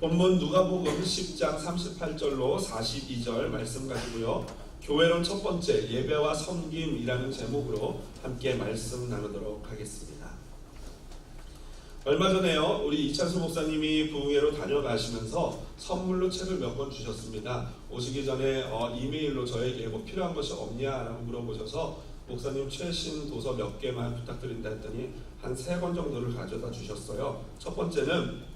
본문 누가복음 10장 38절로 42절 말씀 가지고요. 교회론 첫 번째 예배와 섬김이라는 제목으로 함께 말씀 나누도록 하겠습니다. 얼마 전에요, 우리 이찬수 목사님이 부흥회로 다녀가시면서 선물로 책을 몇 권 주셨습니다. 오시기 전에 이메일로 저에게 뭐 필요한 것이 없냐라고 물어보셔서 목사님 최신 도서 몇 개만 부탁드린다 했더니 한 3권 정도를 가져다 주셨어요. 첫 번째는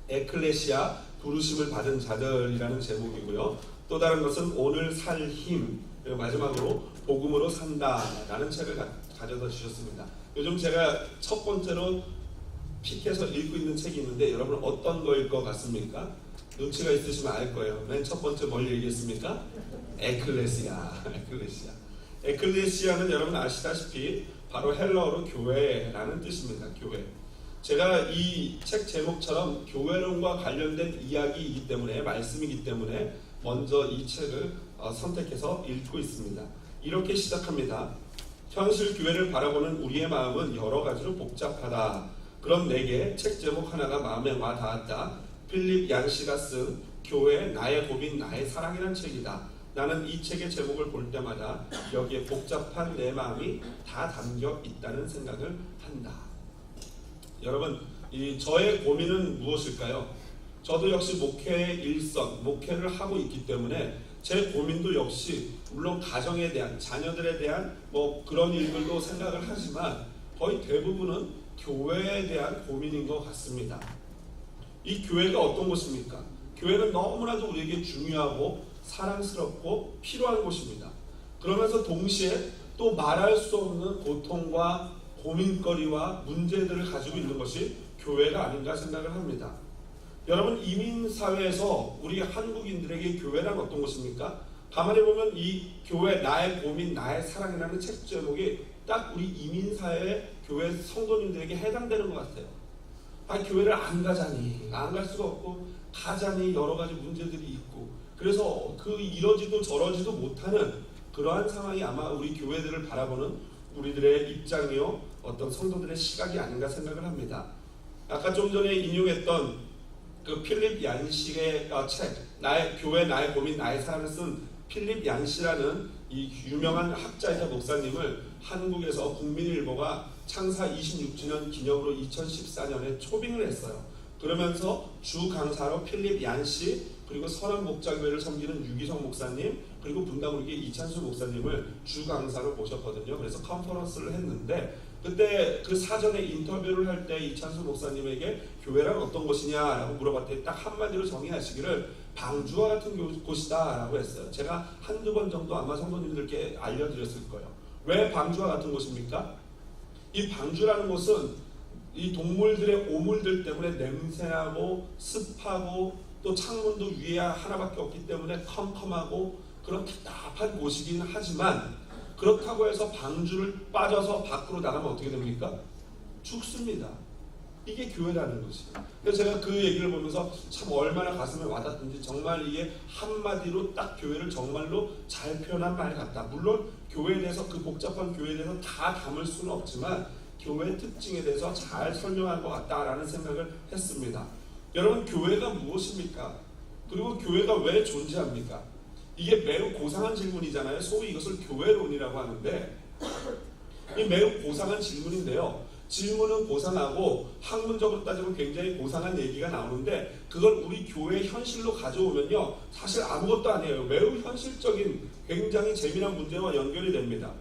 에클레시아 부르심을 받은 자들이라는 제목이고요. 또 다른 것은 오늘 살 힘, 그리고 마지막으로 복음으로 산다라는 책을 가져다 주셨습니다. 요즘 제가 첫 번째로 픽해서 읽고 있는 책이 있는데 여러분 어떤 거일 것 같습니까? 눈치가 있으시면 알 거예요. 맨 첫 번째 뭘 얘기했습니까? 에클레시아. 에클레시아는 여러분 아시다시피 바로 헬라어로 교회라는 뜻입니다. 교회. 제가 이 책 제목처럼 교회론과 관련된 이야기이기 때문에, 말씀이기 때문에 먼저 이 책을 선택해서 읽고 있습니다. 이렇게 시작합니다. 현실 교회를 바라보는 우리의 마음은 여러 가지로 복잡하다. 그럼 내게 책 제목 하나가 마음에 와 닿았다. 필립 얀시가 쓴 교회 나의 고민 나의 사랑이란 책이다. 나는 이 책의 제목을 볼 때마다 여기에 복잡한 내 마음이 다 담겨 있다는 생각을 한다. 여러분, 저의 고민은 무엇일까요? 저도 역시 목회의 일선, 목회를 하고 있기 때문에 제 고민도 역시 물론 가정에 대한, 자녀들에 대한 그런 일들도 생각을 하지만 거의 대부분은 교회에 대한 고민인 것 같습니다. 이 교회가 어떤 곳입니까? 교회는 너무나도 우리에게 중요하고 사랑스럽고 필요한 곳입니다. 그러면서 동시에 또 말할 수 없는 고통과 고민거리와 문제들을 가지고 있는 것이 교회가 아닌가 생각을 합니다. 여러분, 이민사회에서 우리 한국인들에게 교회란 어떤 곳입니까? 가만히 보면 이 교회 나의 고민 나의 사랑이라는 책 제목이 딱 우리 이민사회 교회 성도님들에게 해당되는 것 같아요. 교회를 안 가자니, 안 갈 수가 없고 가자니 여러 가지 문제들이 있고, 그래서 이러지도 저러지도 못하는 그러한 상황이 아마 우리 교회들을 바라보는 우리들의 입장이요, 어떤 성도들의 시각이 아닌가 생각을 합니다. 아까 좀 전에 인용했던 그 필립 얀시의 책, 교회 나의 고민 나의 사랑을 쓴 필립 얀시라는 이 유명한 학자이자 목사님을 한국에서 국민일보가 창사 26주년 기념으로 2014년에 초빙을 했어요. 그러면서 주 강사로 필립 얀시, 그리고 선한목자교회를 섬기는 유기성 목사님, 그리고 분당우리교회 이찬수 목사님을 주 강사로 모셨거든요. 그래서 컨퍼런스를 했는데 그때 그 사전에 인터뷰를 할 때 이찬수 목사님에게 교회란 어떤 곳이냐라고 물어봤더니 딱 한마디로 정의하시기를 방주와 같은 곳이다 라고 했어요. 제가 한두 번 정도 아마 성도님들께 알려드렸을 거예요. 왜 방주와 같은 곳입니까? 이 방주라는 곳은 이 동물들의 오물들 때문에 냄새나고 습하고 또 창문도 위에 하나밖에 없기 때문에 컴컴하고 그런 답답한 곳이긴 하지만, 그렇다고 해서 방주를 빠져서 밖으로 나가면 어떻게 됩니까? 죽습니다. 이게 교회라는 것이에요. 그래서 제가 그 얘기를 보면서 참 얼마나 가슴에 와닿던지, 정말 이게 한마디로 딱 교회를 정말로 잘 표현한 말 같다. 물론 교회에 대해서, 그 복잡한 교회에 대해서 다 담을 수는 없지만 교회 특징에 대해서 잘 설명한 것 같다라는 생각을 했습니다. 여러분, 교회가 무엇입니까? 그리고 교회가 왜 존재합니까? 이게 매우 고상한 질문이잖아요. 소위 이것을 교회론이라고 하는데, 이 매우 고상한 질문인데요. 질문은 고상하고 학문적으로 따지면 굉장히 고상한 얘기가 나오는데, 그걸 우리 교회 현실로 가져오면요, 사실 아무것도 아니에요. 매우 현실적인 굉장히 재미난 문제와 연결이 됩니다.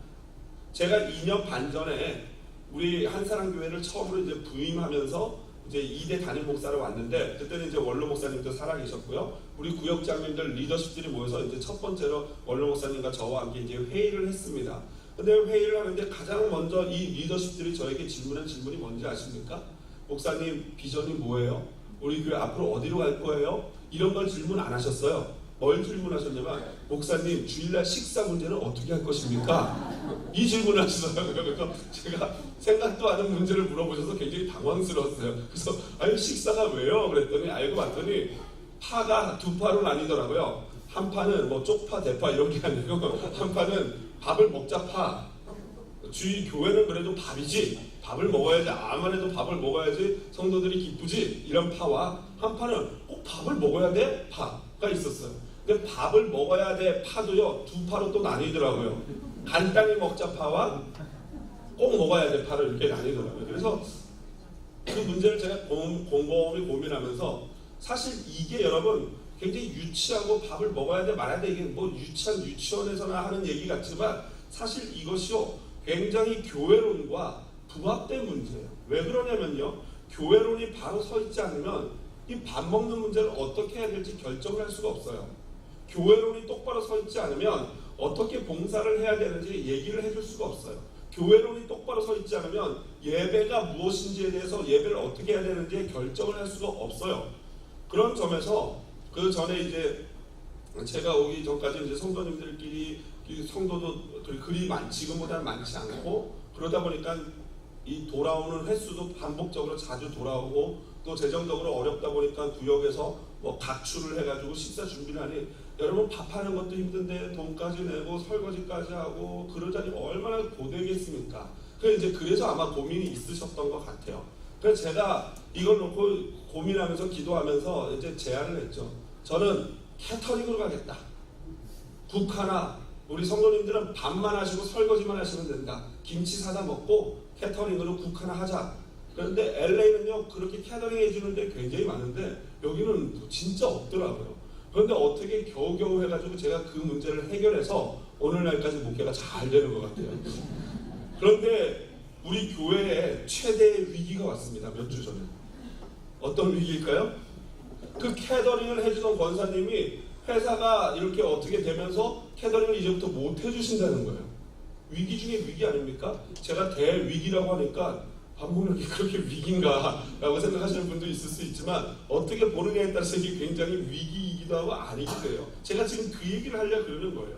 제가 2년 반 전에 우리 한사랑교회를 처음으로 이제 부임하면서 이제 2대 담임 목사로 왔는데, 그때는 이제 원로 목사님도 살아계셨고요. 우리 구역장님들 리더십들이 모여서 이제 첫 번째로 원로 목사님과 저와 함께 이제 회의를 했습니다. 근데 회의를 하는데 가장 먼저 이 리더십들이 저에게 질문한 질문이 뭔지 아십니까? 목사님, 비전이 뭐예요? 우리 교회 앞으로 어디로 갈 거예요? 이런 걸 질문 안 하셨어요. 뭘 질문하셨냐면, 목사님, 주일날 식사 문제는 어떻게 할 것입니까? 이 질문을 하셨어요. 그래서 제가 생각도 않은 문제를 물어보셔서 굉장히 당황스러웠어요. 그래서 아니, 식사가 왜요? 그랬더니 알고 봤더니 파가 두 파로 나뉘더라고요. 한 파는 쪽파, 대파 이런 게 아니고, 한 파는 밥을 먹자 파. 주의 교회는 그래도 밥이지, 밥을 먹어야지, 아무래도 밥을 먹어야지 성도들이 기쁘지, 이런 파와, 한 파는 꼭 밥을 먹어야 돼? 파가 있었어요. 근데 밥을 먹어야 돼 파도요, 두 파로 또 나뉘더라고요. 간단히 먹자 파와 꼭 먹어야 돼 파를 이렇게 나뉘더라고요. 그래서 그 문제를 제가 곰곰이 고민하면서, 사실 이게 여러분 굉장히 유치하고 밥을 먹어야 돼 말아야 돼, 이게 뭐 유치원에서나 하는 얘기 같지만 사실 이것이요 굉장히 교회론과 부합된 문제예요. 왜 그러냐면요, 교회론이 바로 서 있지 않으면 이 밥 먹는 문제를 어떻게 해야 될지 결정을 할 수가 없어요. 교회론이 똑바로 서 있지 않으면 어떻게 봉사를 해야 되는지 얘기를 해줄 수가 없어요. 교회론이 똑바로 서 있지 않으면 예배가 무엇인지에 대해서 예배를 어떻게 해야 되는지 결정을 할 수가 없어요. 그런 점에서 그 전에 이제 제가 오기 전까지 이제 성도님들끼리, 성도도 그리 지금보다는 많지 않고, 그러다 보니까 이 돌아오는 횟수도 반복적으로 자주 돌아오고, 또 재정적으로 어렵다 보니까 구역에서 뭐 각출을 해가지고 식사 준비를 하니, 여러분 밥하는 것도 힘든데 돈까지 내고 설거지까지 하고 그러자니 얼마나 고되겠습니까? 그래서 아마 고민이 있으셨던 것 같아요. 그래서 제가 이걸 놓고 고민하면서 기도하면서 이제 제안을 했죠. 저는 캐터링으로 가겠다. 국 하나, 우리 성도님들은 밥만 하시고 설거지만 하시면 된다. 김치 사다 먹고 캐터링으로 국 하나 하자. 그런데 LA는요 그렇게 캐터링 해주는데 굉장히 많은데 여기는 진짜 없더라고요. 그런데 어떻게 겨우겨우 해가지고 제가 그 문제를 해결해서 오늘날까지 목회가 잘 되는 것 같아요. 그런데 우리 교회에 최대의 위기가 왔습니다. 몇 주 전에. 어떤 위기일까요? 그 캐터링을 해주던 권사님이 회사가 이렇게 어떻게 되면서 캐터링을 이제부터 못 해주신다는 거예요. 위기 중에 위기 아닙니까? 제가 대위기라고 하니까 밥 먹는 게 그렇게 위기인가 라고 생각하시는 분도 있을 수 있지만, 어떻게 보느냐에 따라서 이게 굉장히 위기이기도 하고 아니기도 해요. 제가 지금 그 얘기를 하려고 그러는 거예요.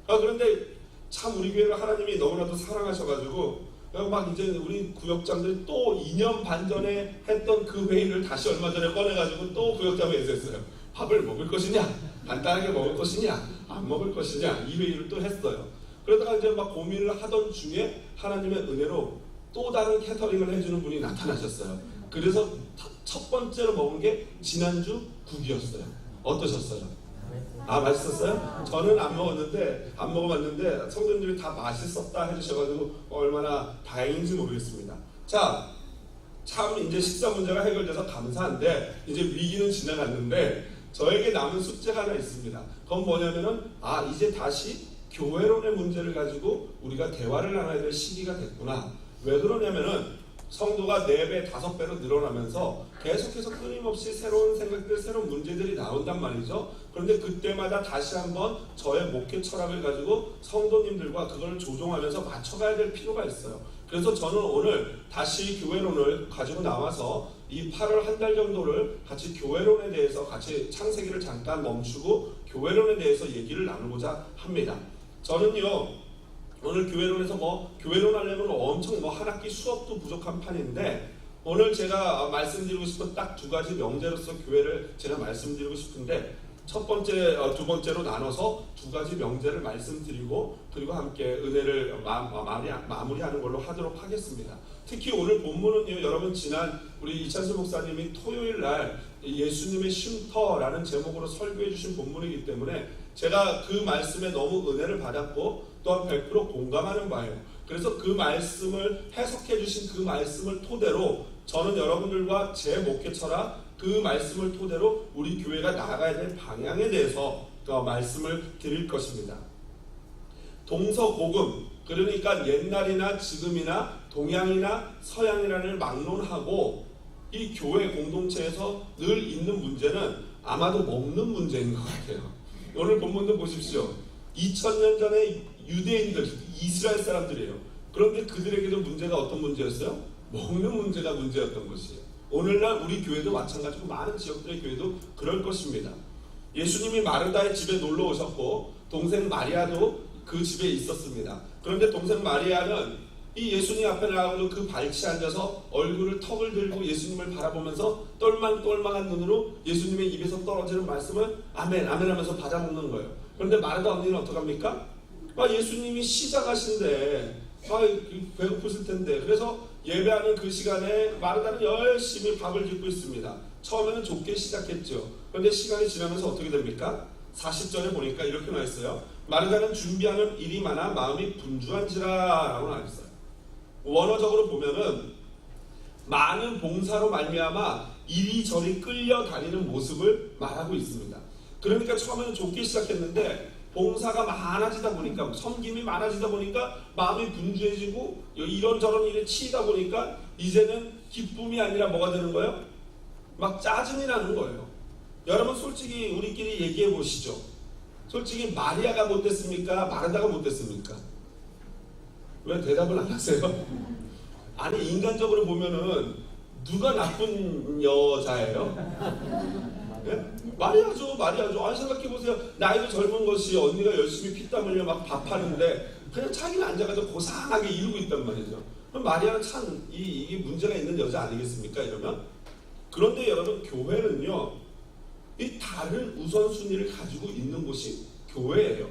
그런데 참 우리 교회를 하나님이 너무나도 사랑하셔가지고 막 이제 우리 구역장들이 또 2년 반 전에 했던 그 회의를 다시 얼마 전에 꺼내가지고 또 구역장에서 했어요. 밥을 먹을 것이냐, 간단하게 먹을 것이냐, 안 먹을 것이냐, 이 회의를 또 했어요. 그러다가 이제 막 고민을 하던 중에 하나님의 은혜로 또 다른 캐터링을 해주는 분이 나타나셨어요. 그래서 첫 번째로 먹은 게 지난주 국이었어요. 어떠셨어요? 맛있었어요? 저는 안 먹어봤는데 성도님들이 다 맛있었다 해주셔가지고 얼마나 다행인지 모르겠습니다. 자, 참 이제 식사 문제가 해결돼서 감사한데 이제 위기는 지나갔는데 저에게 남은 숙제가 하나 있습니다. 그건 뭐냐면은 이제 다시 교회론의 문제를 가지고 우리가 대화를 나눠야 될 시기가 됐구나. 왜 그러냐면은 성도가 4배, 5배로 늘어나면서 계속해서 끊임없이 새로운 생각들, 새로운 문제들이 나온단 말이죠. 그런데 그때마다 다시 한번 저의 목회 철학을 가지고 성도님들과 그걸 조종하면서 맞춰가야 될 필요가 있어요. 그래서 저는 오늘 다시 교회론을 가지고 나와서 이 8월 한 달 정도를 같이 교회론에 대해서 같이 창세기를 잠깐 멈추고 교회론에 대해서 얘기를 나누고자 합니다. 저는요, 오늘 교회론에서 교회론 하려면 엄청 한 학기 수업도 부족한 판인데, 오늘 제가 말씀드리고 싶은 딱 2가지 명제로서 교회를 제가 말씀드리고 싶은데, 첫 번째, 두 번째로 나눠서 2가지 명제를 말씀드리고, 그리고 함께 은혜를 마무리하는 걸로 하도록 하겠습니다. 특히 오늘 본문은요, 여러분 지난 우리 이찬수 목사님이 토요일 날 예수님의 쉼터라는 제목으로 설교해 주신 본문이기 때문에 제가 그 말씀에 너무 은혜를 받았고 또한 100% 공감하는 바예요. 그래서 그 말씀을 해석해 주신 그 말씀을 토대로 저는 여러분들과 제 목회 철학, 그 말씀을 토대로 우리 교회가 나아가야 될 방향에 대해서 말씀을 드릴 것입니다. 동서고금, 그러니까 옛날이나 지금이나 동양이나 서양이라는 막론하고 이 교회 공동체에서 늘 있는 문제는 아마도 먹는 문제인 것 같아요. 오늘 본문도 보십시오. 2000년 전에 유대인들, 이스라엘 사람들이에요. 그런데 그들에게도 문제가 어떤 문제였어요? 먹는 문제가 문제였던 것이에요. 오늘날 우리 교회도 마찬가지고 많은 지역들의 교회도 그럴 것입니다. 예수님이 마르다의 집에 놀러 오셨고 동생 마리아도 그 집에 있었습니다. 그런데 동생 마리아는 이 예수님 앞에 나가서 그 발치에 앉아서 얼굴을 턱을 들고 예수님을 바라보면서 똘망똘망한 눈으로 예수님의 입에서 떨어지는 말씀을 아멘 아멘 하면서 받아먹는 거예요. 그런데 마르다 언니는 어떡합니까? 예수님이 시작하신데 배고프실 텐데, 그래서 예배하는 그 시간에 마르다는 열심히 밥을 짓고 있습니다. 처음에는 좁게 시작했죠. 그런데 시간이 지나면서 어떻게 됩니까? 40절에 보니까 이렇게 나와 있어요. 마르다는 준비하는 일이 많아 마음이 분주한지라 라고 나와 있어요. 원어적으로 보면은 많은 봉사로 말미암아 이리저리 끌려다니는 모습을 말하고 있습니다. 그러니까 처음에는 좁게 시작했는데 봉사가 많아지다 보니까, 섬김이 많아지다 보니까 마음이 분주해지고 이런저런 일에 치이다 보니까 이제는 기쁨이 아니라 뭐가 되는 거예요? 막 짜증이 나는 거예요. 여러분 솔직히 우리끼리 얘기해 보시죠. 솔직히 마리아가 못됐습니까? 마르다가 못됐습니까? 왜 대답을 안 하세요? 아니 인간적으로 보면은 누가 나쁜 여자예요? 네? 마리아죠. 아니 생각해보세요. 나이도 젊은 것이 언니가 열심히 피땀 흘려 막 밥하는데 그냥 자기는 앉아가지고 고상하게 이루고 있단 말이죠. 그럼 마리아는 참 이게 문제가 있는 여자 아니겠습니까? 이러면. 그런데 여러분 교회는요, 이 다른 우선순위를 가지고 있는 곳이 교회예요.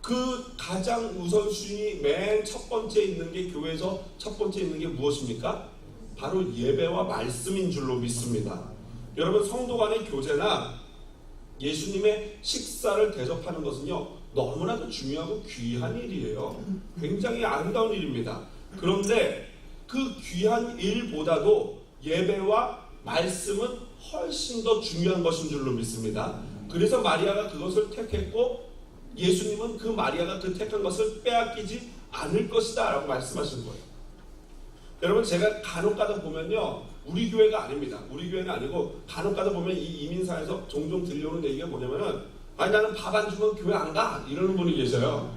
그 가장 우선순위 맨 첫 번째 있는 게, 교회에서 첫 번째 있는 게 무엇입니까? 바로 예배와 말씀인 줄로 믿습니다. 여러분 성도 간의 교제나 예수님의 식사를 대접하는 것은요 너무나도 중요하고 귀한 일이에요. 굉장히 아름다운 일입니다. 그런데 그 귀한 일보다도 예배와 말씀은 훨씬 더 중요한 것인 줄로 믿습니다. 그래서 마리아가 그것을 택했고 예수님은 그 마리아가 그 택한 것을 빼앗기지 않을 것이다 라고 말씀하시는 거예요. 여러분 제가 간혹가다 보면요, 우리 교회가 아닙니다. 우리 교회는 아니고 간혹가다 보면 이 이민사에서 종종 들려오는 얘기가 뭐냐면은, 아니 나는 밥 안 주면 교회 안 가 이러는 분이 계셔요.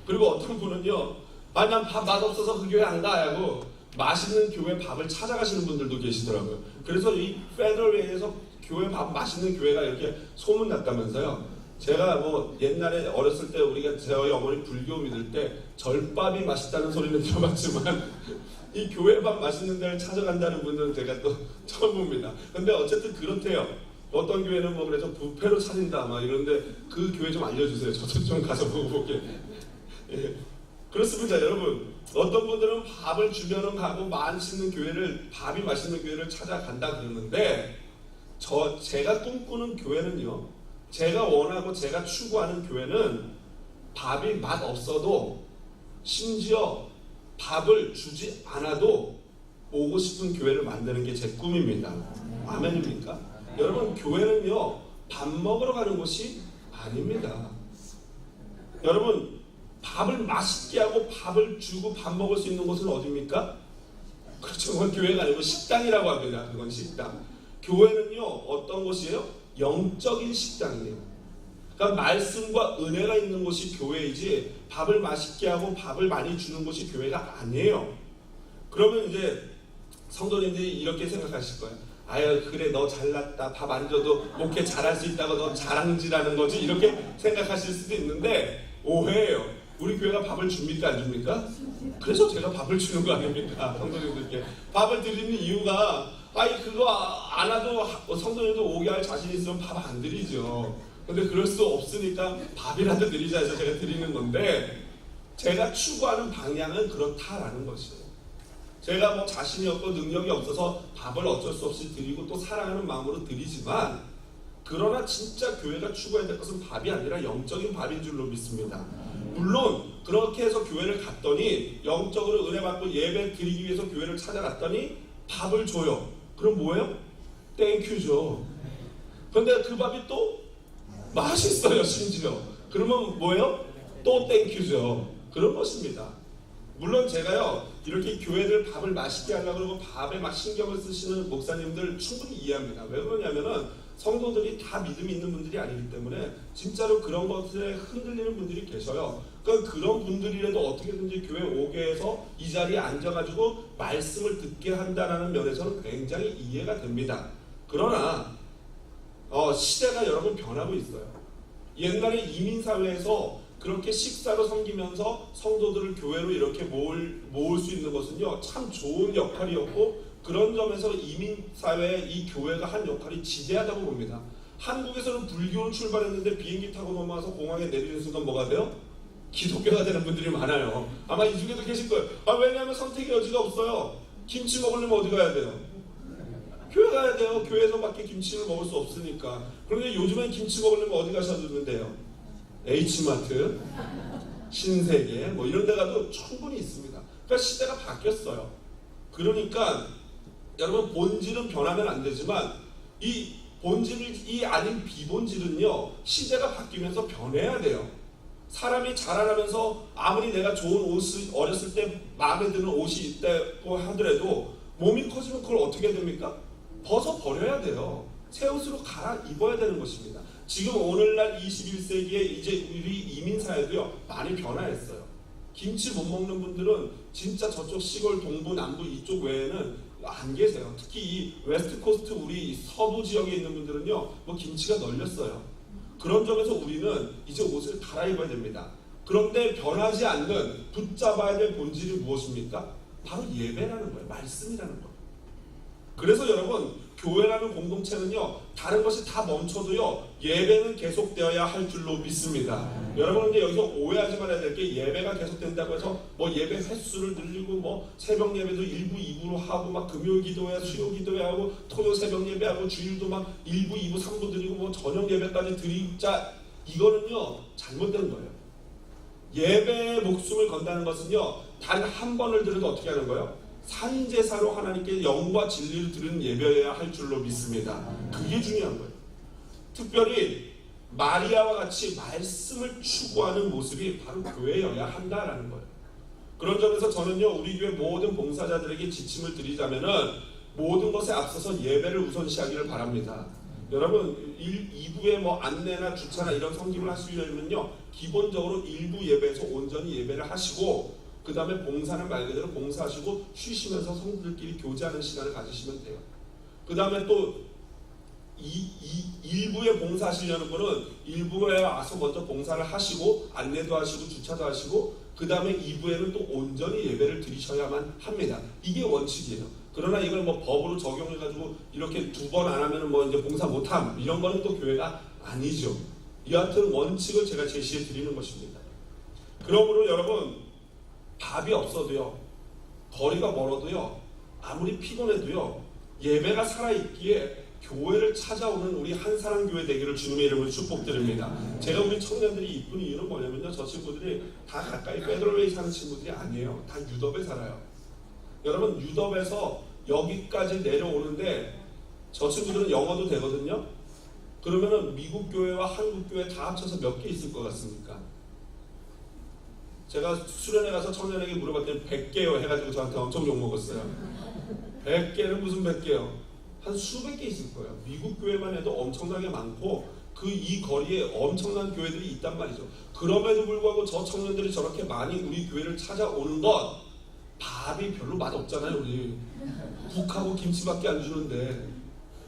그리고 어떤 분은요, 아니 난 밥 맛없어서 그 교회 안 가 하고 맛있는 교회 밥을 찾아가시는 분들도 계시더라고요. 그래서 이 페더럴웨이에서 교회 밥 맛있는 교회가 이렇게 소문났다면서요. 제가 뭐 옛날에 어렸을 때 우리가 저희 어머니 불교 믿을 때 절밥이 맛있다는 소리는 들어봤지만 이 교회밥 맛있는 데를 찾아간다는 분들은 제가 또 처음 봅니다. 근데 어쨌든 그렇대요. 어떤 교회는 뭐 그래서 뷔페로 차린다 막 이런데 그 교회 좀 알려주세요. 저도 좀 가서 보고 볼게. 예. 그렇습니다 여러분. 어떤 분들은 밥을 주면은 가고 맛있는 교회를, 밥이 맛있는 교회를 찾아간다 그러는데 제가 꿈꾸는 교회는요, 제가 원하고 제가 추구하는 교회는 밥이 맛 없어도 심지어 밥을 주지 않아도 오고 싶은 교회를 만드는 게 제 꿈입니다. 아멘입니까? 여러분 교회는요 밥 먹으러 가는 곳이 아닙니다. 여러분 밥을 맛있게 하고 밥을 주고 밥 먹을 수 있는 곳은 어디입니까? 그렇죠. 그건 교회가 아니고 식당이라고 합니다. 그건 식당. 교회는요 어떤 곳이에요? 영적인 식당이에요. 그러니까 말씀과 은혜가 있는 곳이 교회이지 밥을 맛있게 하고 밥을 많이 주는 곳이 교회가 아니에요. 그러면 이제 성도님들이 이렇게 생각하실 거예요. 아유 그래 너 잘났다, 밥 안 줘도 목회 잘할 수 있다고 너 자랑질하는 거지, 이렇게 생각하실 수도 있는데 오해예요. 우리 교회가 밥을 줍니까 안 줍니까? 그래서 제가 밥을 주는 거 아닙니까? 성도님들께 밥을 드리는 이유가, 아니 그거 안 와도 성도님들 오게 할 자신 있으면 밥 안 드리죠. 근데 그럴 수 없으니까 밥이라도 드리자 해서 제가 드리는 건데, 제가 추구하는 방향은 그렇다라는 것이에요. 제가 뭐 자신이 없고 능력이 없어서 밥을 어쩔 수 없이 드리고 또 사랑하는 마음으로 드리지만, 그러나 진짜 교회가 추구해야 될 것은 밥이 아니라 영적인 밥인 줄로 믿습니다. 물론 그렇게 해서 교회를 갔더니 영적으로 은혜 받고 예배 드리기 위해서 교회를 찾아갔더니 밥을 줘요. 그럼 뭐예요? 땡큐죠. 그런데 그 밥이 또 맛있어요 심지어. 그러면 뭐예요? 또 땡큐죠. 그런 것입니다. 물론 제가요 이렇게 교회들 밥을 맛있게 하려고 그러고 밥에 막 신경을 쓰시는 목사님들 충분히 이해합니다. 왜 그러냐면은 성도들이 다 믿음이 있는 분들이 아니기 때문에 진짜로 그런 것에 흔들리는 분들이 계셔요. 그러니까 그런 분들이라도 어떻게든지 교회 오게 해서 이 자리에 앉아가지고 말씀을 듣게 한다는 면에서는 굉장히 이해가 됩니다. 그러나 시대가 여러분 변하고 있어요. 옛날에 이민사회에서 그렇게 식사로 섬기면서 성도들을 교회로 이렇게 모을 수 있는 것은요 참 좋은 역할이었고, 그런 점에서 이민사회에 이 교회가 한 역할이 지대하다고 봅니다. 한국에서는 불교로 출발했는데 비행기 타고 넘어와서 공항에 내리는 순간 뭐가 돼요? 기독교가 되는 분들이 많아요. 아마 이 중에도 계실 거예요. 왜냐하면 선택의 여지가 없어요. 김치 먹으려면 어디 가야 돼요? 교회 가야 돼요. 교회에서밖에 김치를 먹을 수 없으니까. 그런데 요즘엔 김치 먹으려면 어디 가셔야 되는데요? H마트, 신세계 뭐 이런 데 가도 충분히 있습니다. 그러니까 시대가 바뀌었어요. 그러니까 여러분 본질은 변하면 안 되지만 이 본질이 아닌 비본질은요 시대가 바뀌면서 변해야 돼요. 사람이 자라나면서 아무리 내가 좋은 옷을 어렸을 때 마음에 드는 옷이 있다고 하더라도 몸이 커지면 그걸 어떻게 됩니까? 벗어버려야 돼요. 새 옷으로 갈아입어야 되는 것입니다. 지금 오늘날 21세기에 이제 우리 이민사회도요 많이 변화했어요. 김치 못 먹는 분들은 진짜 저쪽 시골 동부 남부 이쪽 외에는 안 계세요. 특히 이 웨스트 코스트 우리 서부 지역에 있는 분들은요 뭐 김치가 널렸어요. 그런 점에서 우리는 이제 옷을 갈아입어야 됩니다. 그런데 변하지 않는 붙잡아야 될 본질이 무엇입니까? 바로 예배라는 거예요. 말씀이라는 거예요. 그래서 여러분 교회라는 공동체는요 다른 것이 다 멈춰도요 예배는 계속되어야 할 줄로 믿습니다. 여러분 근데 여기서 오해하지 말아야 될 게 예배가 계속된다고 해서 뭐 예배 횟수를 늘리고 뭐 새벽 예배도 1부 2부로 하고 막 금요 기도회 수요 기도회 하고 토요 새벽 예배하고 주일도 막 1부 2부 3부 드리고 뭐 저녁 예배까지 드리자 이거는요 잘못된 거예요. 예배에 목숨을 건다는 것은요 단 한 번을 드려도 어떻게 하는 거예요? 산제사로 하나님께 영과 진리를 드리는 예배여야 할 줄로 믿습니다. 그게 중요한 거예요. 특별히 마리아와 같이 말씀을 추구하는 모습이 바로 교회여야 한다라는 거예요. 그런 점에서 저는요 우리 교회 모든 봉사자들에게 지침을 드리자면은 모든 것에 앞서서 예배를 우선시하기를 바랍니다. 여러분 2부에 뭐 안내나 주차나 이런 섬김을 하시려면요 기본적으로 1부 예배에서 온전히 예배를 하시고 그 다음에 봉사는 말 그대로 봉사하시고 쉬시면서 성도들끼리 교제하는 시간을 가지시면 돼요. 그 다음에 또 1부에 봉사하시려는 분은 1부에 와서 먼저 봉사를 하시고 안내도 하시고 주차도 하시고 그 다음에 2부에는 또 온전히 예배를 드리셔야만 합니다. 이게 원칙이에요. 그러나 이걸 뭐 법으로 적용해가지고 이렇게 2번 안 하면 뭐 이제 봉사 못함 이런 거는 또 교회가 아니죠. 여하튼 원칙을 제가 제시해 드리는 것입니다. 그러므로 여러분 밥이 없어도요 거리가 멀어도요 아무리 피곤해도요 예배가 살아있기에 교회를 찾아오는 우리 한사랑교회 되기를 주님의 이름으로 축복드립니다. 제가 우리 청년들이 이쁜 이유는 뭐냐면요 저 친구들이 다 가까이 페드럴웨이 사는 친구들이 아니에요. 다 유덥에 살아요. 여러분 유덥에서 여기까지 내려오는데 저 친구들은 영어도 되거든요. 그러면은 미국 교회와 한국 교회 다 합쳐서 몇 개 있을 것 같습니까? 제가 수련회 가서 청년에게 물어봤더니 100개요 해가지고 저한테 엄청 욕먹었어요. 100개는 무슨 100개요? 한 수백 개 있을 거예요. 미국 교회만 해도 엄청나게 많고 그 이 거리에 엄청난 교회들이 있단 말이죠. 그럼에도 불구하고 저 청년들이 저렇게 많이 우리 교회를 찾아오는 건 밥이 별로 맛없잖아요. 우리 국하고 김치밖에 안 주는데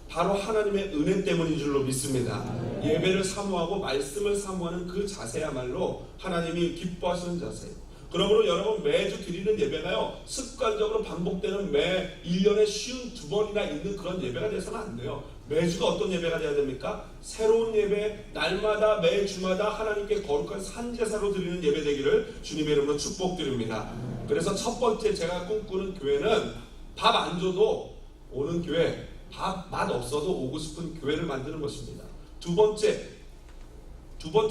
바로 하나님의 은혜 때문인 줄로 믿습니다. 예배를 사모하고 말씀을 사모하는 그 자세야말로 하나님이 기뻐하시는 자세예요. 그러므로 여러분 매주 드리는 예배가요 습관적으로 반복되는 매 1년에 52번이나 있는 그런 예배가 돼서는 안 돼요. 매주가 어떤 예배가 돼야 됩니까? 새로운 예배, 날마다 매주마다 하나님께 거룩한 산제사로 드리는 예배 되기를 주님의 이름으로 축복드립니다. 그래서 첫 번째 제가 꿈꾸는 교회는 밥 안 줘도 오는 교회, 밥 맛 없어도 오고 싶은 교회를 만드는 것입니다. 두 번째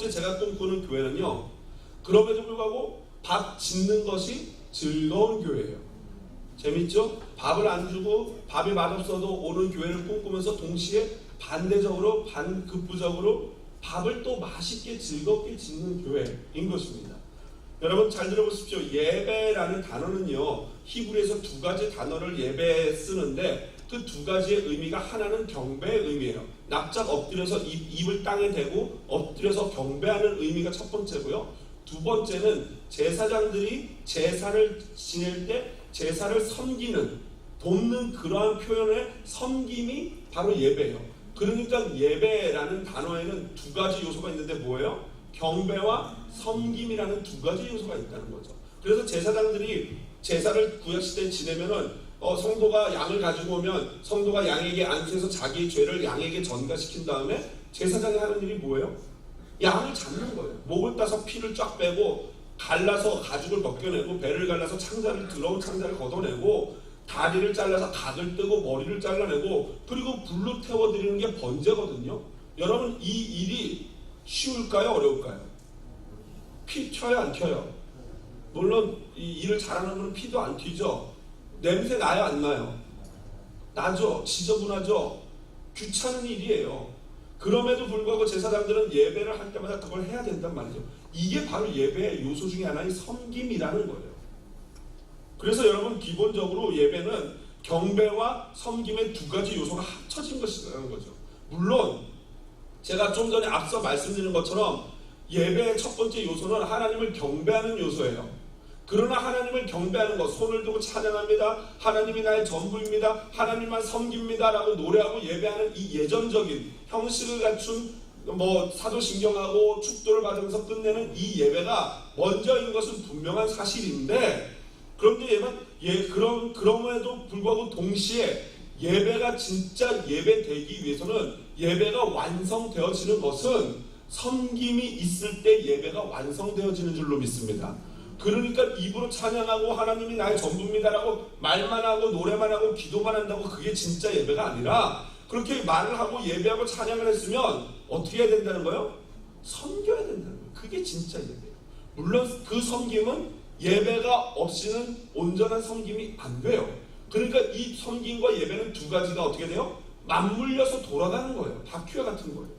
제가 꿈꾸는 교회는요 그럼에도 불구하고 밥 짓는 것이 즐거운 교회예요. 재밌죠? 밥을 안 주고 밥이 맛없어도 오는 교회를 꿈꾸면서 동시에 반대적으로 반극부적으로 밥을 또 맛있게 즐겁게 짓는 교회인 것입니다. 여러분 잘 들어보십시오. 예배라는 단어는요 히브리에서 두 가지 단어를 예배에 쓰는데 그 두 가지의 의미가 하나는 경배의 의미예요. 납작 엎드려서 입을 땅에 대고 엎드려서 경배하는 의미가 첫 번째고요. 두 번째는 제사장들이 제사를 지낼 때 제사를 섬기는 돕는 그러한 표현의 섬김이 바로 예배예요. 그러니까 예배라는 단어에는 두 가지 요소가 있는데 뭐예요? 경배와 섬김이라는 두 가지 요소가 있다는 거죠. 그래서 제사장들이 제사를 구약시대에 지내면은 성도가 양을 가지고 오면 성도가 양에게 안수해서 자기의 죄를 양에게 전가시킨 다음에 제사장이 하는 일이 뭐예요? 양을 잡는 거예요. 목을 따서 피를 쫙 빼고 갈라서 가죽을 벗겨내고 배를 갈라서 더러운 창자를 걷어내고 다리를 잘라서 각을 뜨고 머리를 잘라내고 그리고 불로 태워드리는 게 번제거든요. 여러분 이 일이 쉬울까요? 어려울까요? 피 튀어요? 안 튀어요? 물론 이 일을 잘하는 분은 피도 안 튀죠. 냄새 나요? 안 나요? 나죠. 지저분하죠. 귀찮은 일이에요. 그럼에도 불구하고 제사장들은 예배를 할 때마다 그걸 해야 된단 말이죠. 이게 바로 예배의 요소 중에 하나인 섬김이라는 거예요. 그래서 여러분 기본적으로 예배는 경배와 섬김의 두 가지 요소가 합쳐진 것이라는 거죠. 물론 제가 좀 전에 앞서 말씀드린 것처럼 예배의 첫 번째 요소는 하나님을 경배하는 요소예요. 그러나 하나님을 경배하는 것, 손을 들고 찬양합니다. 하나님이 나의 전부입니다. 하나님만 섬깁니다. 라고 노래하고 예배하는 이 예전적인 형식을 갖춘 사도신경하고 축도를 받으면서 끝내는 이 예배가 먼저인 것은 분명한 사실인데 그런데 그럼에도 불구하고 동시에 예배가 진짜 예배되기 위해서는 예배가 완성되어지는 것은 섬김이 있을 때 예배가 완성되어지는 줄로 믿습니다. 그러니까 입으로 찬양하고 하나님이 나의 전부입니다라고 말만 하고 노래만 하고 기도만 한다고 그게 진짜 예배가 아니라 그렇게 말을 하고 예배하고 찬양을 했으면 어떻게 해야 된다는 거예요? 섬겨야 된다는 거예요. 그게 진짜 예배예요. 물론 그 섬김은 예배가 없이는 온전한 섬김이 안 돼요. 그러니까 이 섬김과 예배는 두 가지가 어떻게 돼요? 맞물려서 돌아가는 거예요. 바퀴와 같은 거예요.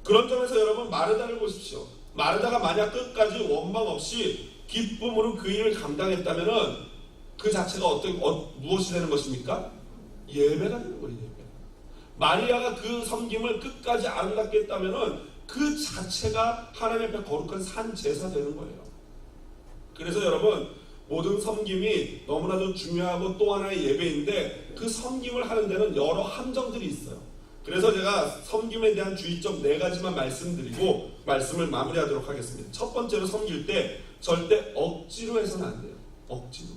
그런 점에서 여러분 마르다를 보십시오. 마르다가 만약 끝까지 원망 없이 기쁨으로 그 일을 감당했다면은 그 자체가 무엇이 되는 것입니까? 예배가 되는 거예요. 예배. 마리아가 그 섬김을 끝까지 아름답게 했다면은 그 자체가 하나님 앞에 거룩한 산 제사 되는 거예요. 그래서 여러분 모든 섬김이 너무나도 중요하고 또 하나의 예배인데 그 섬김을 하는 데는 여러 함정들이 있어요. 그래서 제가 섬김에 대한 주의점 4가지만 말씀드리고 말씀을 마무리하도록 하겠습니다. 첫 번째로 섬길 때 절대 억지로 해서는 안 돼요. 억지로.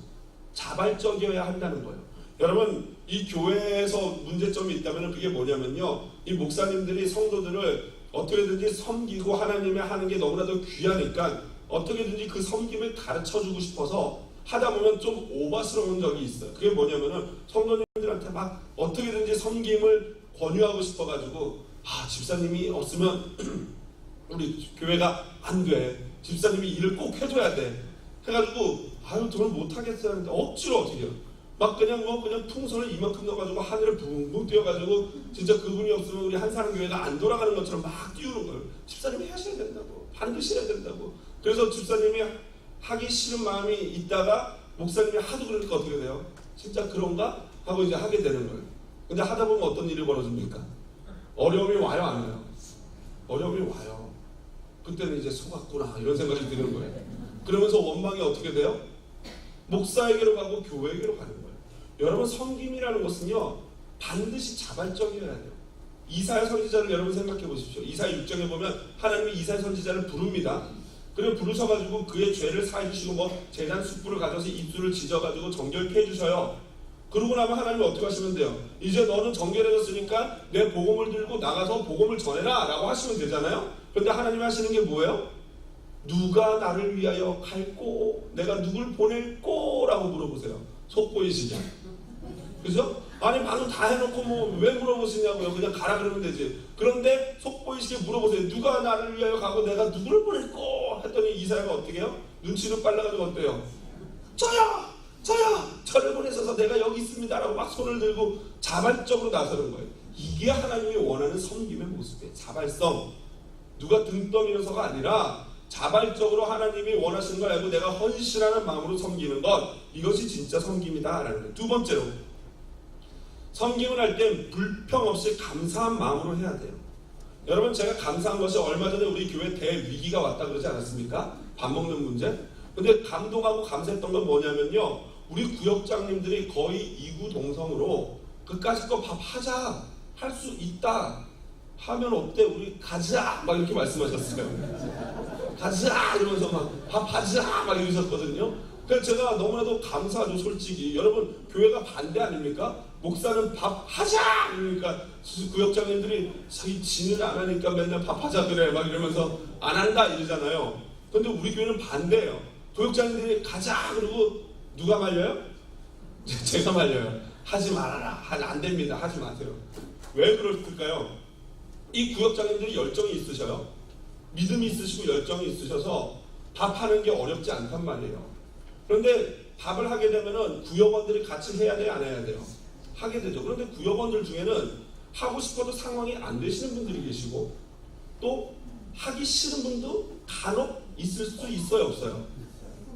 자발적이어야 한다는 거예요. 여러분 이 교회에서 문제점이 있다면 그게 뭐냐면요. 이 목사님들이 성도들을 어떻게든지 섬기고 하나님의 하는 게 너무나도 귀하니까 어떻게든지 그 섬김을 가르쳐주고 싶어서 하다 보면 좀 오바스러운 적이 있어요. 그게 뭐냐면은 성도님들한테 막 어떻게든지 섬김을 권유하고 싶어가지고 집사님이 없으면 우리 교회가 안 돼. 집사님이 일을 꼭 해줘야 돼. 해가지고 저는 못하겠어요 하는데 억지로 어떻게 해요. 막 그냥 풍선을 이만큼 넣어가지고 하늘을 붕붕 띄워가지고 진짜 그분이 없으면 우리 한사람교회가 안 돌아가는 것처럼 막 띄우는 거예요. 집사님이 하셔야 된다고. 반드시 해야 된다고. 그래서 집사님이 하기 싫은 마음이 있다가 목사님이 하도 그러니까 어떻게 돼요? 진짜 그런가? 하고 이제 하게 되는 거예요. 근데 하다 보면 어떤 일이 벌어집니까? 어려움이 와요, 안 와요? 어려움이 와요. 그때는 이제 속았구나 이런 생각이 드는 거예요. 그러면서 원망이 어떻게 돼요? 목사에게로 가고 교회에게로 가는 거예요. 여러분 섬김이라는 것은요 반드시 자발적이어야 돼요. 이사야 선지자를 여러분 생각해 보십시오. 이사야 6장에 보면 하나님이 이사야 선지자를 부릅니다. 그리고 부르셔가지고 그의 죄를 사해 주시고 제단 숯불을 가져서 입술을 지져가지고 정결케 해주셔요. 그러고 나면 하나님이 어떻게 하시면 돼요? 이제 너는 정결해졌으니까 내 복음을 들고 나가서 복음을 전해라 라고 하시면 되잖아요. 그런데 하나님이 하시는 게 뭐예요? 누가 나를 위하여 갈꼬? 내가 누굴 보낼꼬? 라고 물어보세요. 속 보이시죠? 그죠? 아니 방금 다 해놓고 왜 물어보시냐고요. 그냥 가라 그러면 되지. 그런데 속 보이시게 물어보세요. 누가 나를 위하여 가고 내가 누구를 보낼꼬? 했더니 이사야가 어떻게 해요? 눈치를 빨라가지고 어때요? 저요! 저를 보내셔서 내가 여기 있습니다 라고 막 손을 들고 자발적으로 나서는 거예요. 이게 하나님이 원하는 섬김의 모습이에요. 자발성. 누가 등 떠밀어서가 아니라 자발적으로 하나님이 원하시는 걸 알고 내가 헌신하는 마음으로 섬기는 것, 이것이 진짜 섬김이다 라는 거예요. 두 번째로 섬김을 할 때 불평 없이 감사한 마음으로 해야 돼요. 여러분 제가 감사한 것이 얼마 전에 우리 교회 대위기가 왔다 그러지 않았습니까? 밥 먹는 문제? 근데 감동하고 감사했던 건 뭐냐면요, 우리 구역장님들이 거의 이구동성으로 그까짓 거 밥 하자, 할 수 있다 하면 어때? 우리 가자! 막 이렇게 말씀하셨어요. 가자! 이러면서 막 밥 하자! 막 이러셨거든요. 그래서 제가 너무나도 감사하죠. 솔직히 여러분 교회가 반대 아닙니까? 목사는 밥 하자! 그러니까 구역장님들이 지는 안 하니까 맨날 밥 하자 그래 막 이러면서 안 한다 이러잖아요. 근데 우리 교회는 반대예요. 구역장님들이 가자! 그러고 누가 말려요? 제가 말려요. 하지 말아라. 안 됩니다. 하지 마세요. 왜 그럴까요? 이 구역장님들이 열정이 있으셔요. 믿음이 있으시고 열정이 있으셔서 밥하는 게 어렵지 않단 말이에요. 그런데 밥을 하게 되면은 구역원들이 같이 해야 돼요, 안 해야 돼요? 하게 되죠. 그런데 구역원들 중에는 하고 싶어도 상황이 안 되시는 분들이 계시고 또 하기 싫은 분도 간혹 있을 수 있어요, 없어요?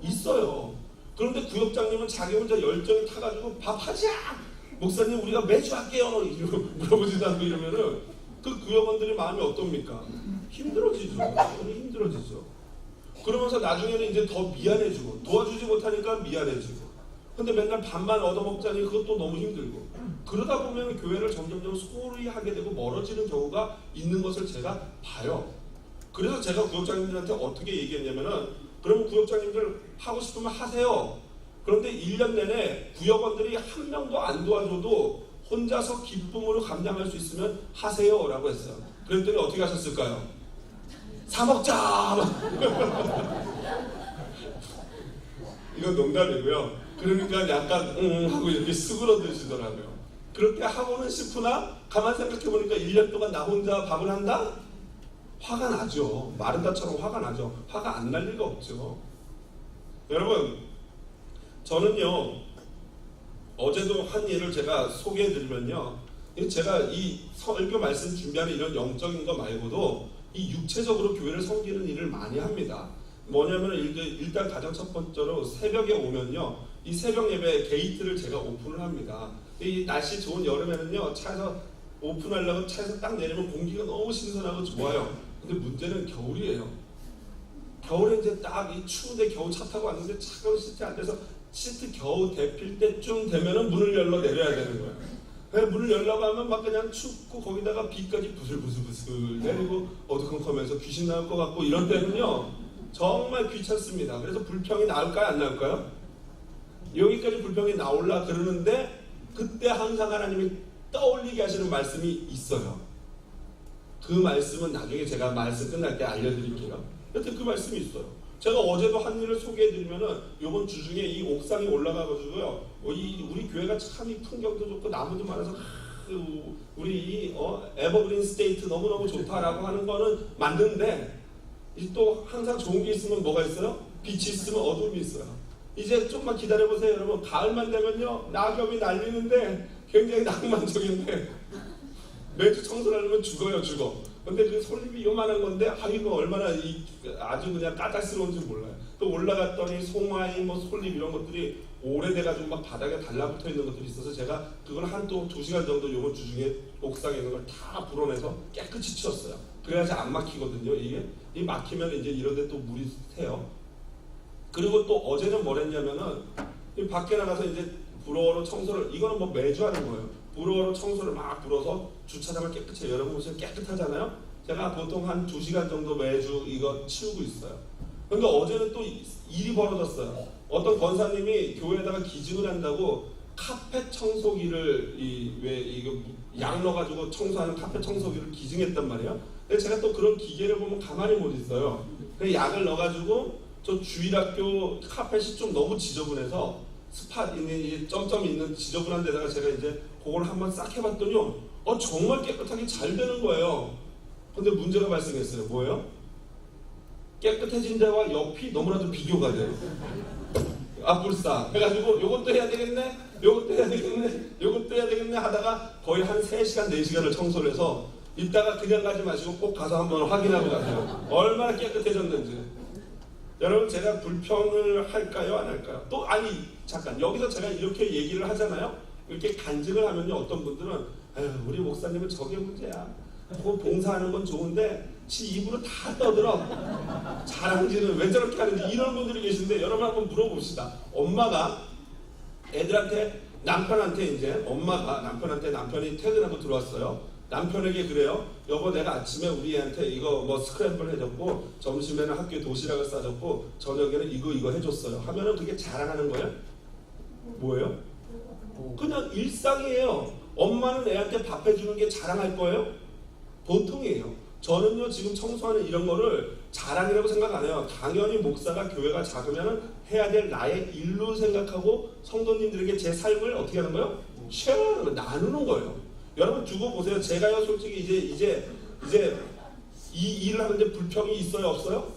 있어요. 그런데 구역장님은 자기 혼자 열정이 타가지고 밥 하자! 목사님 우리가 매주 할게요! 물어보지도 않고 이러면은 그 구역원들의 마음이 어떻습니까? 힘들어지죠. 힘들어지죠. 그러면서 나중에는 이제 더 미안해지고 도와주지 못하니까 미안해지고 근데 맨날 밥만 얻어먹자니 그것도 너무 힘들고 그러다 보면 교회를 점점점 소홀히 하게 되고 멀어지는 경우가 있는 것을 제가 봐요. 그래서 제가 구역장님들한테 어떻게 얘기했냐면은 그럼 구역장님들 하고 싶으면 하세요. 그런데 1년 내내 구역원들이 한 명도 안 도와줘도 혼자서 기쁨으로 감당할 수 있으면 하세요 라고 했어요. 그랬더니 어떻게 하셨을까요? 사 먹자! 이건 농담이고요. 그러니까 약간 하고 이렇게 수그러드시더라고요. 그렇게 하고는 싶으나 가만 생각해보니까 1년 동안 나 혼자 밥을 한다? 화가 나죠. 마르다처럼 화가 나죠. 화가 안 날 리가 없죠. 여러분 저는요 어제도 한 예를 제가 소개해드리면요 제가 이 설교 말씀 준비하는 이런 영적인 거 말고도 이 육체적으로 교회를 섬기는 일을 많이 합니다. 뭐냐면 일단 가장 첫 번째로 새벽에 오면요 이 새벽 예배 게이트를 제가 오픈을 합니다. 이 날씨 좋은 여름에는요 차에서 오픈하려고 차에서 딱 내리면 공기가 너무 신선하고 좋아요. 근데 문제는 겨울이에요. 겨울에 이제 딱 이 추운데 겨우 차 타고 왔는데 차가운 시트 앉아서 시트 겨우 데필 때쯤 되면은 문을 열러 내려야 되는 거예요. 문을 열려고 하면 막 그냥 춥고 거기다가 비까지 부슬부슬 내리고 어두컴컴해서 귀신 나올 것 같고 이런 때는요 정말 귀찮습니다. 그래서 불평이 나올까요 안 나올까요? 여기까지 불평이 나올라 그러는데 그때 항상 하나님이 떠올리게 하시는 말씀이 있어요. 그 말씀은 나중에 제가 말씀 끝날 때 알려드릴게요. 여튼 그 말씀이 있어요. 제가 어제도 한 일을 소개해드리면은 요번 주 중에 이 옥상에 올라가가지고요 우리 교회가 참 이 풍경도 좋고 나무도 많아서 우리 에버그린 스테이트 너무너무 좋다라고 하는 거는 맞는데 또 항상 좋은 게 있으면 뭐가 있어요? 빛이 있으면 어둠이 있어요. 이제 좀만 기다려보세요 여러분. 가을만 되면요 낙엽이 날리는데 굉장히 낭만적인데 매주 청소를 하려면 죽어. 근데 그 솔잎이 요만한 건데 이거 얼마나 아주 그냥 까탈스러운지 몰라요. 또 올라갔더니 송화이 솔잎 이런 것들이 오래돼가지고 막 바닥에 달라붙어 있는 것들이 있어서 제가 그걸 한 또 2시간 정도 요번 주 중에 옥상에 있는 걸 다 불어내서 깨끗이 치웠어요. 그래야지 안 막히거든요. 이게 막히면 이제 이런데 또 물이 새요. 그리고 또 어제는 뭘 했냐면은 밖에 나가서 이제 불어로 청소를 이거는 뭐 매주 하는 거예요. 불어로 청소를 막 불어서 주차장을 깨끗이 여러분 보시면 깨끗하잖아요. 제가 보통 한 2시간 정도 매주 이거 치우고 있어요. 그런데 어제는 또 일이 벌어졌어요. 어떤 권사님이 교회에다가 기증을 한다고 카펫 청소기를 이거 양 넣어가지고 청소하는 카펫 청소기를 기증했단 말이에요. 근데 제가 또 그런 기계를 보면 가만히 못 있어요. 그래서 약을 넣어가지고 저 주일학교 카펫이 좀 너무 지저분해서 스팟 있는 점점 있는 지저분한 데다가 제가 이제 그걸 한번 싹 해봤더니요 정말 깨끗하게 잘 되는 거예요. 근데 문제가 발생했어요. 뭐예요? 깨끗해진 데와 옆이 너무나도 비교가 돼요. 불싸 해가지고 요것도 해야 되겠네 요것도 해야 되겠네 하다가 거의 한 3시간 4시간을 청소를 해서 이따가 그냥 가지 마시고 꼭 가서 한번 확인하고 가세요. 얼마나 깨끗해졌는지. 여러분 제가 불평을 할까요 안 할까요? 또 잠깐 여기서 제가 이렇게 얘기를 하잖아요. 이렇게 간증을 하면요 어떤 분들은 우리 목사님은 저게 문제야. 그거 봉사하는 건 좋은데 지 입으로 다 떠들어. 자랑질은 왜 저렇게 하는지 이런 분들이 계신데 여러분 한번 물어봅시다. 엄마가 애들한테 남편이 퇴근하고 들어왔어요. 남편에게 그래요. 여보 내가 아침에 우리 애한테 이거 스크램블 해줬고 점심에는 학교에 도시락을 싸줬고 저녁에는 이거 해줬어요. 하면은 그게 자랑하는 거예요? 뭐예요? 그냥 일상이에요. 엄마는 애한테 밥 해주는 게 자랑할 거예요? 보통이에요. 저는요 지금 청소하는 이런 거를 자랑이라고 생각 안 해요. 당연히 목사가 교회가 작으면 해야 될 나의 일로 생각하고 성도님들에게 제 삶을 어떻게 하는 거예요? 쉐어하는 거예요. 나누는 거예요. 여러분 두고 보세요. 제가요 솔직히 이제 이 일을 하는데 불평이 있어요 없어요?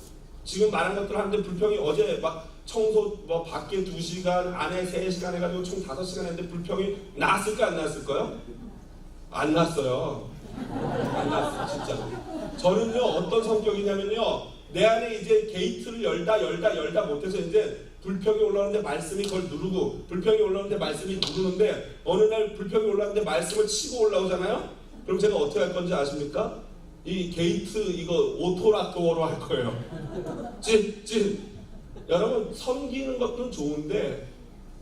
지금 많은 것들 하는데 불평이 어제 막 청소 뭐 밖에 2시간 안에 3시간 해가지고 총 5시간 했는데 불평이 났을까 안 났을까요? 안 났어요. 안 났어요 진짜. 저는요 어떤 성격이냐면요 내 안에 이제 게이트를 열다 못해서 이제 불평이 올라오는데 말씀이 그걸 누르고 불평이 올라오는데 말씀이 누르는데 어느 날 불평이 올라오는데 말씀을 치고 올라오잖아요. 그럼 제가 어떻게 할 건지 아십니까? 이 게이트 이거 오토락도어로 할 거예요. 찐. 여러분 섬기는 것도 좋은데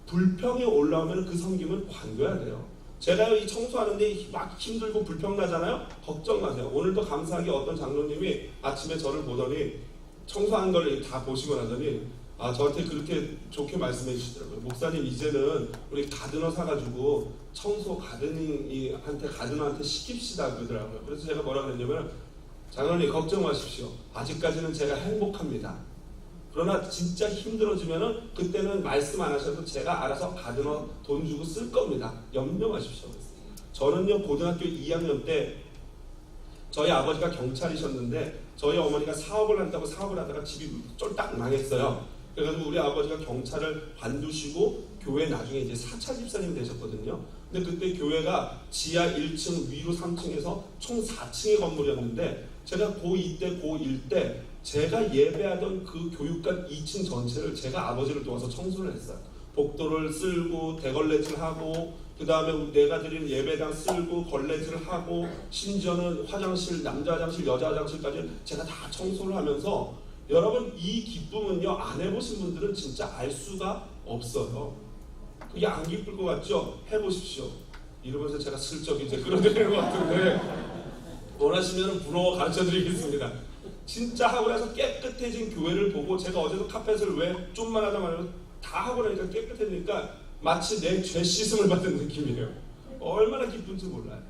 불평이 올라오면 그 섬김을 관둬야 돼요. 제가 이 청소하는데 막 힘들고 불평 나잖아요. 걱정 마세요. 오늘도 감사하게 어떤 장로님이 아침에 저를 보더니 청소한 걸 다 보시고 나더니 저한테 그렇게 좋게 말씀해 주시더라고요. 목사님 이제는 우리 가드너 사가지고 청소 가드너한테 시킵시다 그러더라고요. 그래서 제가 뭐라 그랬냐면 장로님 걱정 마십시오. 아직까지는 제가 행복합니다. 그러나 진짜 힘들어지면은 그때는 말씀 안 하셔도 제가 알아서 가드너 돈 주고 쓸 겁니다. 염려 마십시오. 저는요 고등학교 2학년 때 저희 아버지가 경찰이셨는데 저희 어머니가 사업을 한다고 사업을 하다가 집이 쫄딱 망했어요. 그래가지고 우리 아버지가 경찰을 관두시고 교회 나중에 이제 사찰 집사님 되셨거든요. 근데 그때 교회가 지하 1층 위로 3층에서 총 4층의 건물이었는데 제가 고2 때 고1 때 제가 예배하던 그 교육관 2층 전체를 제가 아버지를 도와서 청소를 했어요. 복도를 쓸고 대걸레질하고 그 다음에 내가 드린 예배당 쓸고 걸레질을 하고 심지어는 화장실 남자 화장실 여자 화장실까지 제가 다 청소를 하면서 여러분 이 기쁨은요 안 해보신 분들은 진짜 알 수가 없어요. 그게 안 기쁠 것 같죠? 해보십시오. 이러면서 제가 슬쩍 이제 끌어들이는 것 같은데 원하시면 부러워 가르쳐드리겠습니다. 진짜 하고 나서 깨끗해진 교회를 보고 제가 어제도 카펫을 왜 좀만 하다 말고 다 하고 나니까 깨끗해지니까 마치 내 죄 씻음을 받은 느낌이에요. 얼마나 기쁜지 몰라요.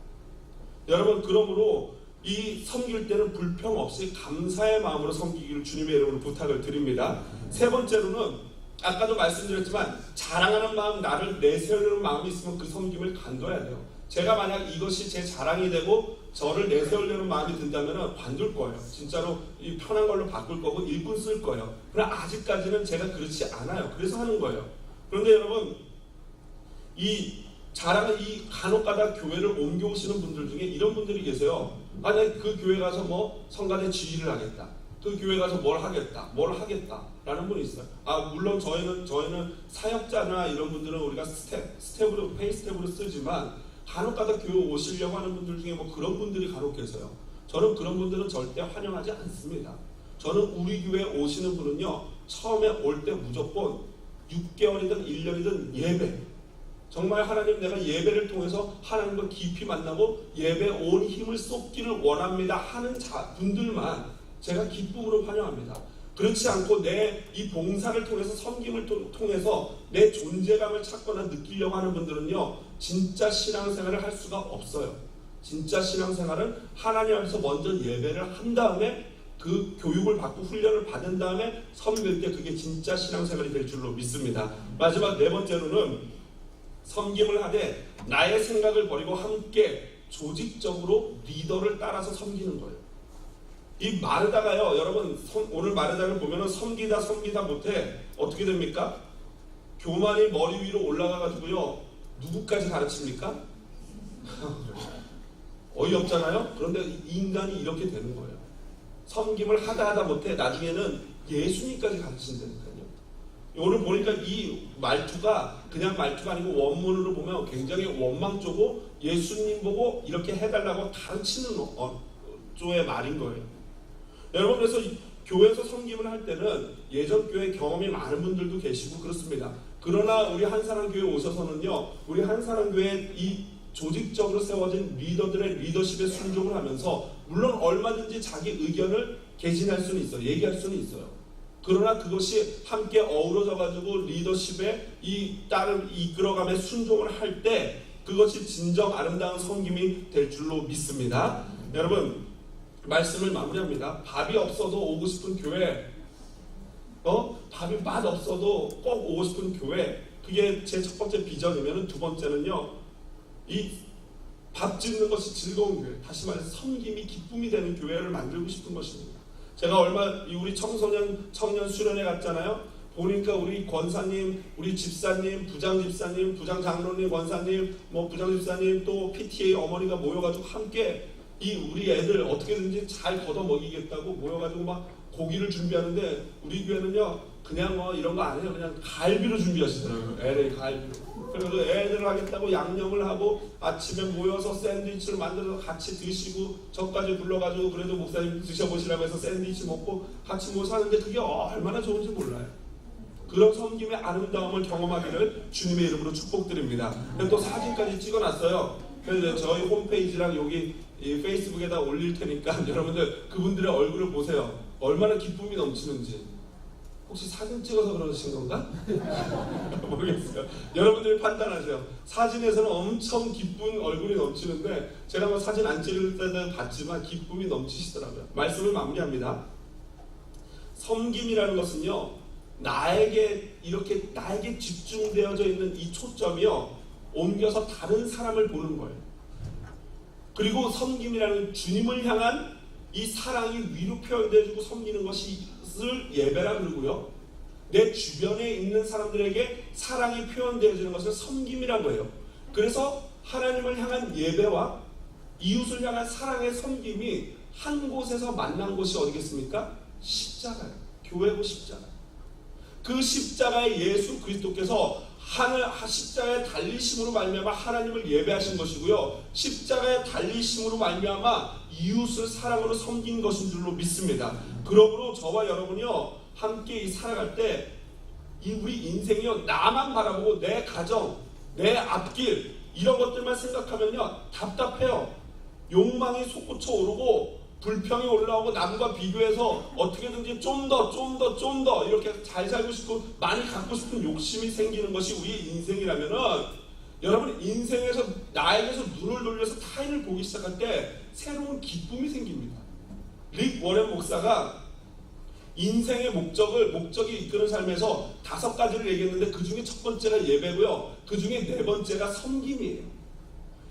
여러분 그러므로 이 섬길 때는 불평 없이 감사의 마음으로 섬기기를 주님의 이름으로 부탁을 드립니다. 세 번째로는 아까도 말씀드렸지만 자랑하는 마음, 나를 내세우려는 마음이 있으면 그 섬김을 간둬야 돼요. 제가 만약 이것이 제 자랑이 되고 저를 내세우려는 마음이 든다면 관둘 거예요. 진짜로 이 편한 걸로 바꿀 거고 일꾼 쓸 거예요. 그러나 아직까지는 제가 그렇지 않아요. 그래서 하는 거예요. 그런데 여러분 이 자랑은 이 간혹가다 교회를 옮겨오시는 분들 중에 이런 분들이 계세요. 아니 그 교회 가서 뭐 성가대 지휘를 하겠다. 그 교회 가서 뭘 하겠다 라는 분이 있어요. 물론 저희는 사역자나 이런 분들은 우리가 스텝으로 페이 스텝으로 쓰지만 간혹가다 교회 오시려고 하는 분들 중에 뭐 그런 분들이 간혹 계세요. 저는 그런 분들은 절대 환영하지 않습니다. 저는 우리 교회 오시는 분은요 처음에 올 때 무조건 6개월이든 1년이든 예배, 정말 하나님 내가 예배를 통해서 하나님과 깊이 만나고 예배 온 힘을 쏟기를 원합니다 하는 분들만 제가 기쁨으로 환영합니다. 그렇지 않고 내 이 봉사를 통해서 섬김을 통해서 내 존재감을 찾거나 느끼려고 하는 분들은요 진짜 신앙생활을 할 수가 없어요. 진짜 신앙생활은 하나님 앞에서 먼저 예배를 한 다음에 그 교육을 받고 훈련을 받은 다음에 섬길 때 그게 진짜 신앙생활이 될 줄로 믿습니다. 마지막 네 번째로는 섬김을 하되 나의 생각을 버리고 함께 조직적으로 리더를 따라서 섬기는 거예요. 이 마르다가요 여러분 오늘 마르다를 보면은 섬기다 못해 어떻게 됩니까? 교만이 머리 위로 올라가 가지고요 누구까지 가르칩니까? 어이없잖아요. 그런데 인간이 이렇게 되는 거예요. 섬김을 하다 못해 나중에는 예수님까지 가르친다니까요. 오늘 보니까 이 말투가 그냥 말투가 아니고 원문으로 보면 굉장히 원망조고 예수님 보고 이렇게 해달라고 가르치는 조의 말인 거예요. 여러분 그래서 교회에서 섬김을 할 때는 예전 교회 경험이 많은 분들도 계시고 그렇습니다. 그러나 우리 한사랑교회 오셔서는요 우리 한사랑교회 이 조직적으로 세워진 리더들의 리더십에 순종을 하면서 물론 얼마든지 자기 의견을 개진할 수는 있어요. 얘기할 수는 있어요. 그러나 그것이 함께 어우러져 가지고 리더십에 이 딸을 이끌어가며 순종을 할 때 그것이 진정 아름다운 섬김이 될 줄로 믿습니다. 여러분 말씀을 마무리합니다. 밥이 없어도 오고 싶은 교회, 밥이 맛 없어도 꼭 오고 싶은 교회, 그게 제 첫 번째 비전이면, 두 번째는요, 이 밥 짓는 것이 즐거운 교회, 다시 말해서 섬김이 기쁨이 되는 교회를 만들고 싶은 것입니다. 제가 우리 청년 수련회 갔잖아요. 보니까 우리 권사님, 우리 집사님, 부장 집사님, 부장 장로님, 권사님, 부장 집사님, 또 PTA 어머니가 모여가지고 함께 우리 애들 어떻게든지 잘 걷어 먹이겠다고 모여가지고 막 고기를 준비하는데, 우리 교회는요 그냥 이런 거 안 해요. 그냥 갈비로 준비하시더라고요. LA 갈비로. 그래서 애들 하겠다고 양념을 하고 아침에 모여서 샌드위치를 만들어서 같이 드시고, 저까지 불러가지고 그래도 목사님 드셔보시라고 해서 샌드위치 먹고 같이 모여서 하는데, 그게 얼마나 좋은지 몰라요. 그런 섬김의 아름다움을 경험하기를 주님의 이름으로 축복드립니다. 또 사진까지 찍어놨어요. 그래서 저희 홈페이지랑 여기 이 페이스북에다 올릴 테니까 여러분들 그분들의 얼굴을 보세요. 얼마나 기쁨이 넘치는지. 혹시 사진 찍어서 그러신 건가? 모르겠어요. 여러분들이 판단하세요. 사진에서는 엄청 기쁜 얼굴이 넘치는데, 제가 사진 안 찍을 때는 봤지만 기쁨이 넘치시더라고요. 말씀을 마무리합니다. 섬김이라는 것은요, 나에게 집중되어져 있는 이 초점이요, 옮겨서 다른 사람을 보는 거예요. 그리고 섬김이라는 주님을 향한 이 사랑이 위로 표현되어지고 섬기는 것을 예배라 그러고요, 내 주변에 있는 사람들에게 사랑이 표현되어지는 것을 섬김이라고 해요. 그래서 하나님을 향한 예배와 이웃을 향한 사랑의 섬김이 한 곳에서 만난 곳이 어디겠습니까? 십자가예요. 교회고 십자가. 그 십자가의 예수 그리스도께서 십자가의 달리심으로 말미암아 하나님을 예배하신 것이고요, 십자가의 달리심으로 말미암아 이웃을 사랑으로 섬긴 것인 줄로 믿습니다. 그러므로 저와 여러분이요, 함께 살아갈 때 우리 인생이요, 나만 바라보고 내 가정, 내 앞길 이런 것들만 생각하면요 답답해요. 욕망이 솟구쳐 오르고 불평이 올라오고, 남과 비교해서 어떻게든지 좀 더 이렇게 잘 살고 싶고 많이 갖고 싶은 욕심이 생기는 것이 우리의 인생이라면은, 여러분 인생에서 나에게서 눈을 돌려서 타인을 보기 시작할 때 새로운 기쁨이 생깁니다. 릭 워렌 목사가 인생의 목적이 이끄는 삶에서 5가지를 얘기했는데, 그 중에 첫 번째가 예배고요, 그 중에 4번째가 섬김이에요.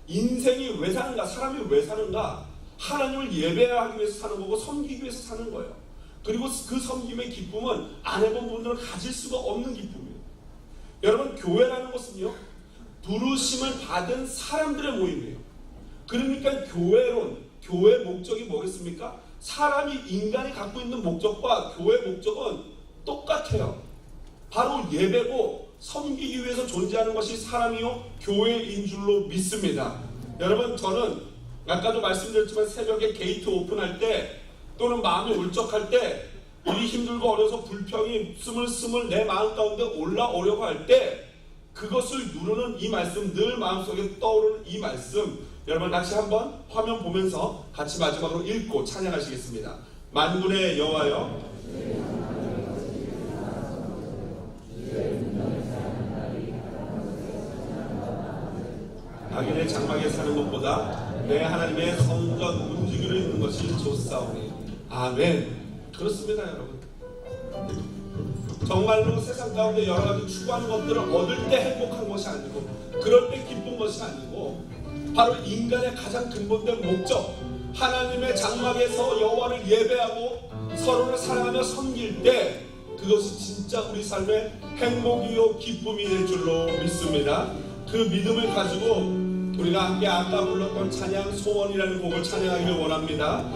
인생이 왜 사는가, 사람이 왜 사는가, 하나님을 예배하기 위해서 사는 거고 섬기기 위해서 사는 거예요. 그리고 그 섬김의 기쁨은 안 해본 분들은 가질 수가 없는 기쁨이에요. 여러분, 교회라는 것은요, 부르심을 받은 사람들의 모임이에요. 그러니까 교회 목적이 뭐겠습니까? 인간이 갖고 있는 목적과 교회 목적은 똑같아요. 바로 예배고 섬기기 위해서 존재하는 것이 사람이요 교회인 줄로 믿습니다. 여러분, 저는 아까도 말씀드렸지만 새벽에 게이트 오픈할 때, 또는 마음이 울적할 때, 일이 힘들고 어려서 불평이 스물스물 내 마음 가운데 올라오려고 할 때, 그것을 누르는 이 말씀, 늘 마음속에 떠오르는 이 말씀, 여러분 다시 한번 화면 보면서 같이 마지막으로 읽고 찬양하시겠습니다. 만군의 여호와여, 자기네 장막에 사는 것보다 내 하나님의 성전 움직이려 있는 것이 좋사오니. 아멘. 그렇습니다, 여러분. 정말로 세상 가운데 여러 가지 추구하는 것들을 얻을 때 행복한 것이 아니고, 그럴 때 기쁜 것이 아니고, 바로 인간의 가장 근본된 목적, 하나님의 장막에서 여호와를 예배하고 서로를 사랑하며 섬길 때, 그것이 진짜 우리 삶의 행복이요 기쁨이 될 줄로 믿습니다. 그 믿음을 가지고 우리가 함께 아까 불렀던 찬양 소원이라는 곡을 찬양하기를 원합니다.